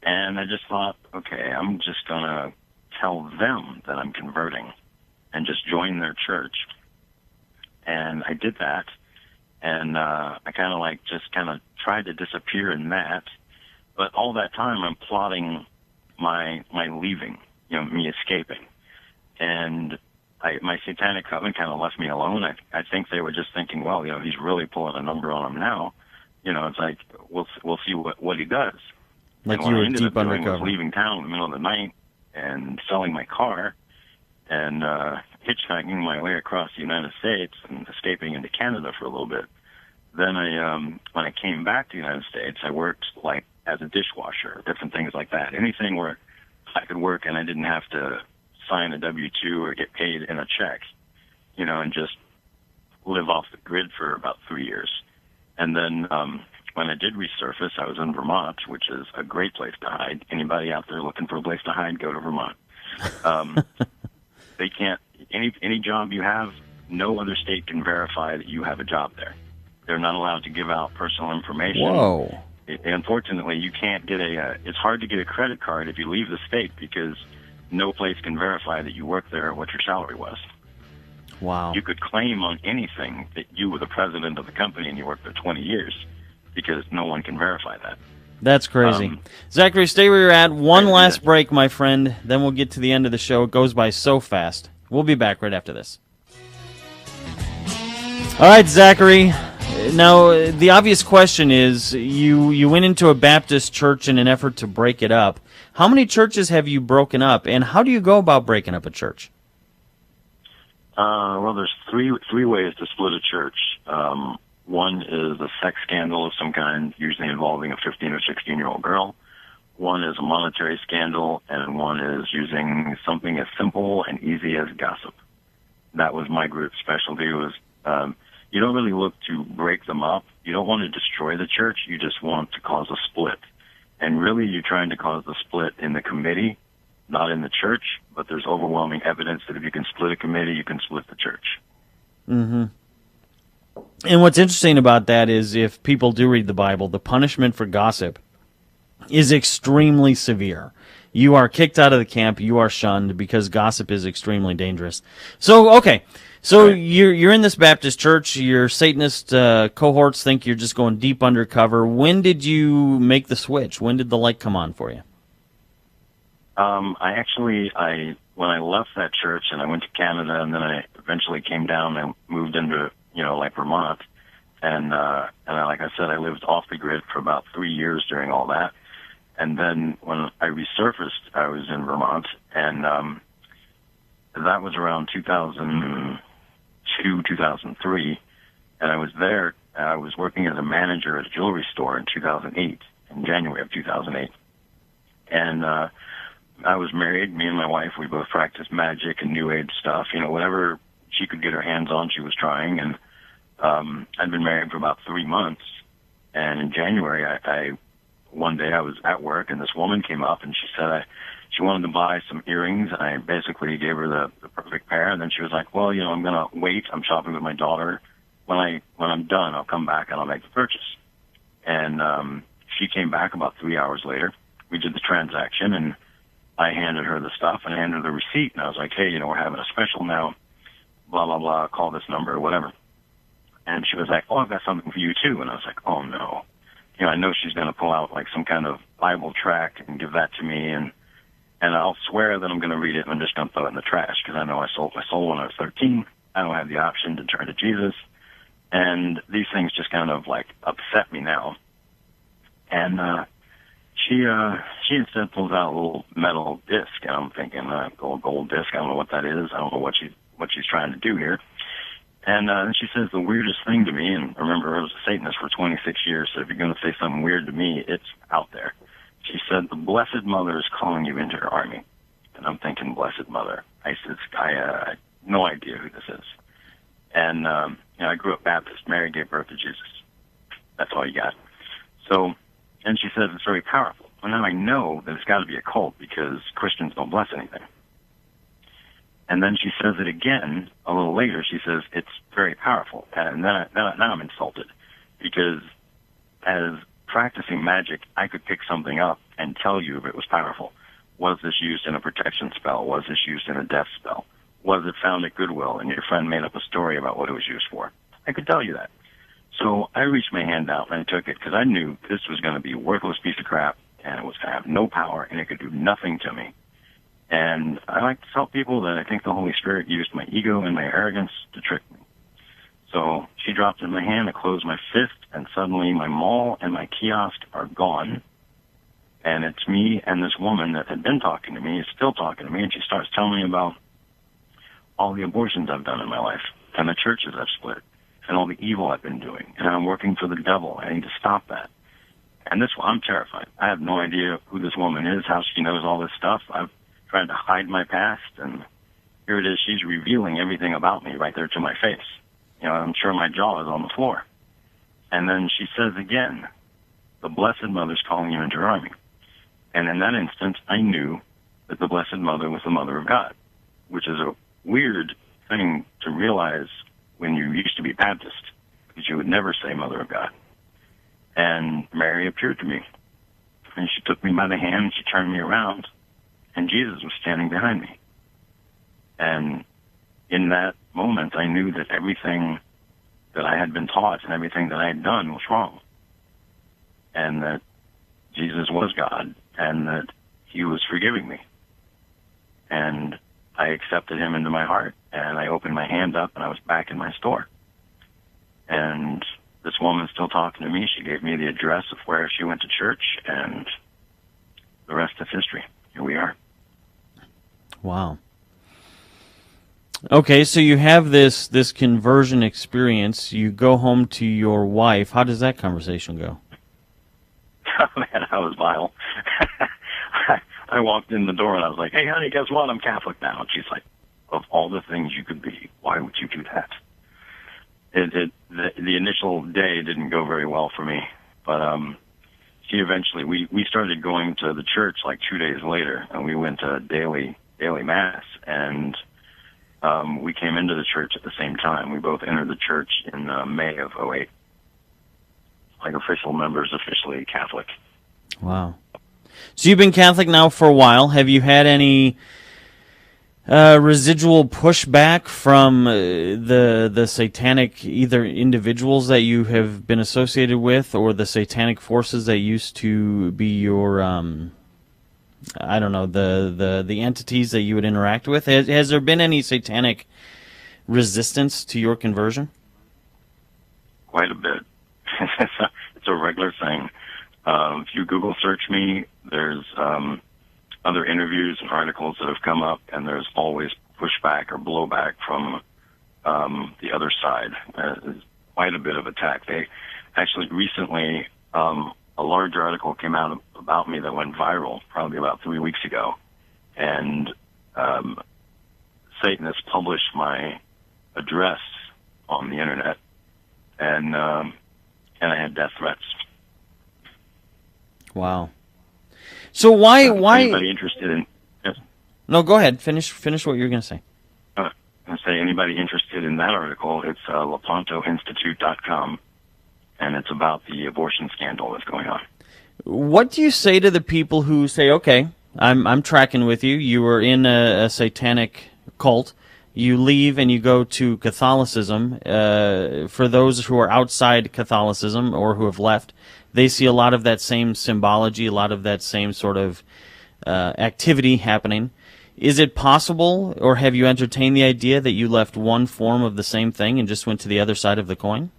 And I just thought, okay, I'm just going to tell them that I'm converting and just join their church. And I did that, and I kind of tried to disappear in that. But all that time, I'm plotting my leaving, me escaping. And my satanic coven kind of left me alone. I think they were just thinking, well, he's really pulling a number on him now. It's like, we'll see what he does. Like and you what were I ended deep up doing undercover. was leaving town in the middle of the night and selling my car and hitchhiking my way across the United States and escaping into Canada for a little bit. Then when I came back to the United States, I worked like as a dishwasher, different things like that. Anything where I could work and I didn't have to sign a W-2 or get paid in a check, and just live off the grid for about 3 years. And then when I did resurface, I was in Vermont, which is a great place to hide. Anybody out there looking for a place to hide, go to Vermont. They can't, any job you have, no other state can verify that you have a job there. They're not allowed to give out personal information. Whoa. Unfortunately, you can't get it's hard to get a credit card if you leave the state because no place can verify that you work there or what your salary was. Wow. You could claim on anything that you were the president of the company and you worked there 20 years because no one can verify that. That's crazy. Zachary, stay where you're at. One last break, my friend. Then we'll get to the end of the show. It goes by so fast. We'll be back right after this. All right, Zachary. Now, the obvious question is, you went into a Baptist church in an effort to break it up. How many churches have you broken up, and how do you go about breaking up a church? Well, there's three ways to split a church. One is a sex scandal of some kind, usually involving a 15 or 16-year-old girl. One is a monetary scandal, and one is using something as simple and easy as gossip. That was my group's specialty. Was you don't really look to break them up. You don't want to destroy the church. You just want to cause a split. And really, you're trying to cause the split in the committee, not in the church. But there's overwhelming evidence that if you can split a committee, you can split the church. Mm-hmm. And what's interesting about that is if people do read the Bible, the punishment for gossip is extremely severe. You are kicked out of the camp. You are shunned because gossip is extremely dangerous. So, okay. So you're in this Baptist church. Your Satanist cohorts think you're just going deep undercover. When did you make the switch? When did the light come on for you? When I left that church and I went to Canada, and then I eventually came down and moved into, like Vermont. And like I said, I lived off the grid for about 3 years during all that. And then when I resurfaced, I was in Vermont, and that was around 2002, 2003. And I was there. I was working as a manager at a jewelry store in 2008, in January of 2008. And I was married. Me and my wife, we both practiced magic and New Age stuff. Whatever she could get her hands on, she was trying. And I'd been married for about 3 months. And in January, one day I was at work, and this woman came up, and she said she wanted to buy some earrings. And I basically gave her the perfect pair. And then she was like, well, I'm going to wait. I'm shopping with my daughter. When I'm done, I'll come back and I'll make the purchase. And she came back about 3 hours later. We did the transaction, and I handed her the stuff and I handed her the receipt. And I was like, hey, we're having a special now, blah, blah, blah, call this number or whatever. And she was like, oh, I've got something for you too. And I was like, oh no. I know she's going to pull out like some kind of Bible tract and give that to me. And I'll swear that I'm going to read it and I'm just going to throw it in the trash because I know I sold my soul when I was 13. I don't have the option to turn to Jesus. And these things just kind of like upset me now. And, she instead pulls out a little metal disc, and I'm thinking, gold disc. I don't know what that is. I don't know what she's trying to do here. And she says the weirdest thing to me, and remember, I was a Satanist for 26 years, so if you're going to say something weird to me, it's out there. She said, the Blessed Mother is calling you into her army. And I'm thinking, Blessed Mother. I said, I have no idea who this is. And, I grew up Baptist. Mary gave birth to Jesus. That's all you got. So, and she says it's very powerful. Well, now I know that it's got to be a cult because Christians don't bless anything. And then she says it again a little later. She says it's very powerful. And then now I'm insulted because as practicing magic, I could pick something up and tell you if it was powerful. Was this used in a protection spell? Was this used in a death spell? Was it found at Goodwill and your friend made up a story about what it was used for? I could tell you that. So I reached my hand out and I took it because I knew this was going to be a worthless piece of crap and it was going to have no power and it could do nothing to me. And I like to tell people that I think the Holy Spirit used my ego and my arrogance to trick me. So she dropped in my hand, I closed my fist, and suddenly my mall and my kiosk are gone. And it's me and this woman that had been talking to me is still talking to me, and she starts telling me about all the abortions I've done in my life, and the churches I've split, and all the evil I've been doing, and I'm working for the devil. I need to stop that. And I'm terrified. I have no idea who this woman is, how she knows all this stuff. I've tried to hide my past, and here it is. She's revealing everything about me right there to my face. I'm sure my jaw is on the floor. And then she says again, the Blessed Mother's calling you into her army. And in that instance, I knew that the Blessed Mother was the Mother of God, which is a weird thing to realize when you used to be Baptist, because you would never say Mother of God. And Mary appeared to me, and she took me by the hand, and she turned me around, and Jesus was standing behind me. And in that moment, I knew that everything that I had been taught and everything that I had done was wrong, and that Jesus was God, and that he was forgiving me. And I accepted him into my heart, and I opened my hand up, and I was back in my store. And this woman's still talking to me. She gave me the address of where she went to church, and the rest is history. Here we are. Wow. Okay, so you have this conversion experience. You go home to your wife. How does that conversation go? Oh, man, I was vile. I walked in the door, and I was like, hey, honey, guess what? I'm Catholic now. And she's like, of all the things you could be, why would you do that? The initial day didn't go very well for me, but she eventually, we started going to the church like 2 days later, and we went to daily mass, and we came into the church at the same time. We both entered the church in May of '08, like official members, officially Catholic. Wow. So you've been Catholic now for a while. Have you had any residual pushback from the satanic, either individuals that you have been associated with or the satanic forces that used to be your, I don't know, the entities that you would interact with? Has there been any satanic resistance to your conversion? Quite a bit. It's a regular thing. If you Google search me, there's other interviews and articles that have come up, and there's always pushback or blowback from the other side. There's quite a bit of attack. They actually recently, a large article came out about me that went viral probably about 3 weeks ago, and Satanists published my address on the internet, and I had death threats. Wow. So why? Anybody interested in? Yes? No, go ahead. Finish what you were going to say. I say anybody interested in that article, it's lepantoinstitute.com, and it's about the abortion scandal that's going on. What do you say to the people who say, "Okay, I'm tracking with you. You were in a satanic cult. You leave and you go to Catholicism." For those who are outside Catholicism or who have left, they see a lot of that same symbology, a lot of that same sort of activity happening. Is it possible, or have you entertained the idea that you left one form of the same thing and just went to the other side of the coin?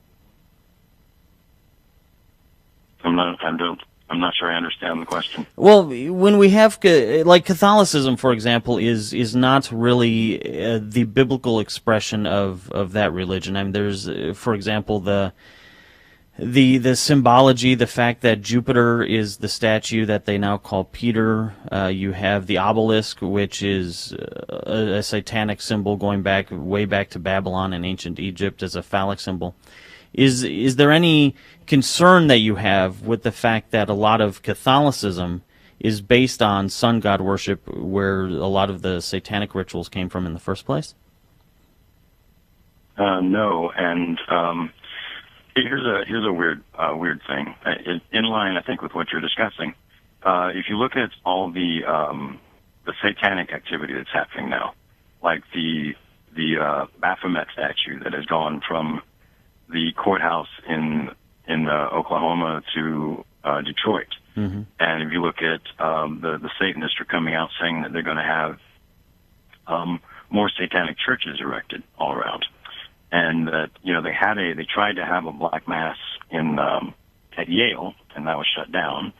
I I'm not sure I understand the question. Well, when we have, like Catholicism, for example, is not really the biblical expression of that religion. I mean, there's, for example, the symbology, the fact that Jupiter is the statue that they now call Peter. You have the obelisk, which is a satanic symbol going way back to Babylon and ancient Egypt as a phallic symbol. Is there any concern that you have with the fact that a lot of Catholicism is based on sun god worship, where a lot of the satanic rituals came from in the first place? No, and here's a weird thing. In line, I think, with what you're discussing. If you look at all the satanic activity that's happening now, like the Baphomet statue that has gone from the courthouse in Oklahoma to Detroit. Mm-hmm. And if you look at the Satanists are coming out saying that they're going to have more satanic churches erected all around, and that they tried to have a black mass at Yale, and that was shut down.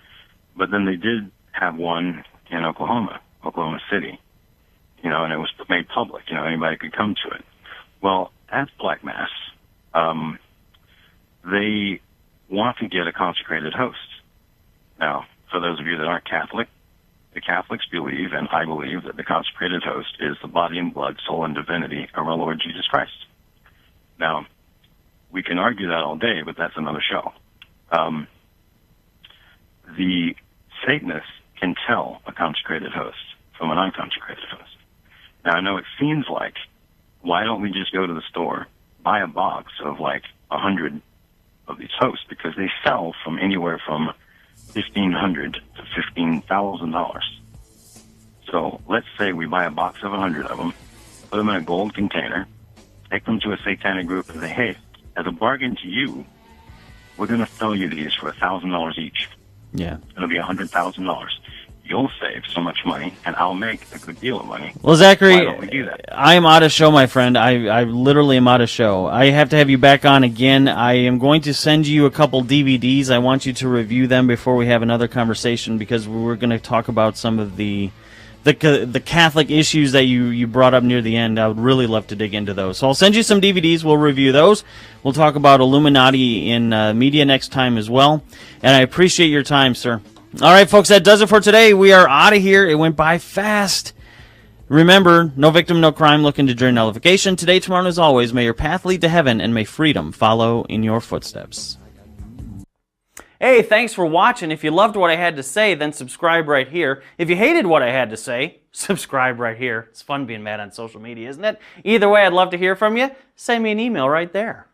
But then they did have one in Oklahoma City, and it was made public. Anybody could come to it. Well, that's black mass. They want to get a consecrated host. Now, for those of you that aren't Catholic, the Catholics believe, and I believe, that the consecrated host is the body and blood, soul and divinity of our Lord Jesus Christ. Now, we can argue that all day, but that's another show. The Satanists can tell a consecrated host from an unconsecrated host. Now, I know it seems like, why don't we just go to the store, buy a box of like 100 of these hosts, because they sell from anywhere from $1,500 to $15,000. So let's say we buy a box of 100 of them, put them in a gold container, take them to a satanic group and say, hey, as a bargain to you, we're going to sell you these for $1,000 each. Yeah. It'll be $100,000. You'll save so much money, and I'll make a good deal of money. Well, Zachary, why don't we do that? I am out of show, my friend. I literally am out of show. I have to have you back on again. I am going to send you a couple DVDs. I want you to review them before we have another conversation, because we're going to talk about some of the Catholic issues that you brought up near the end. I would really love to dig into those. So I'll send you some DVDs. We'll review those. We'll talk about Illuminati in media next time as well. And I appreciate your time, sir. All right, folks, that does it for today. We are out of here. It went by fast. Remember, no victim, no crime. Look into jury nullification. Today, tomorrow, and as always, may your path lead to heaven, and may freedom follow in your footsteps. Hey, thanks for watching. If you loved what I had to say, then subscribe right here. If you hated what I had to say, subscribe right here. It's fun being mad on social media, isn't it? Either way, I'd love to hear from you. Send me an email right there.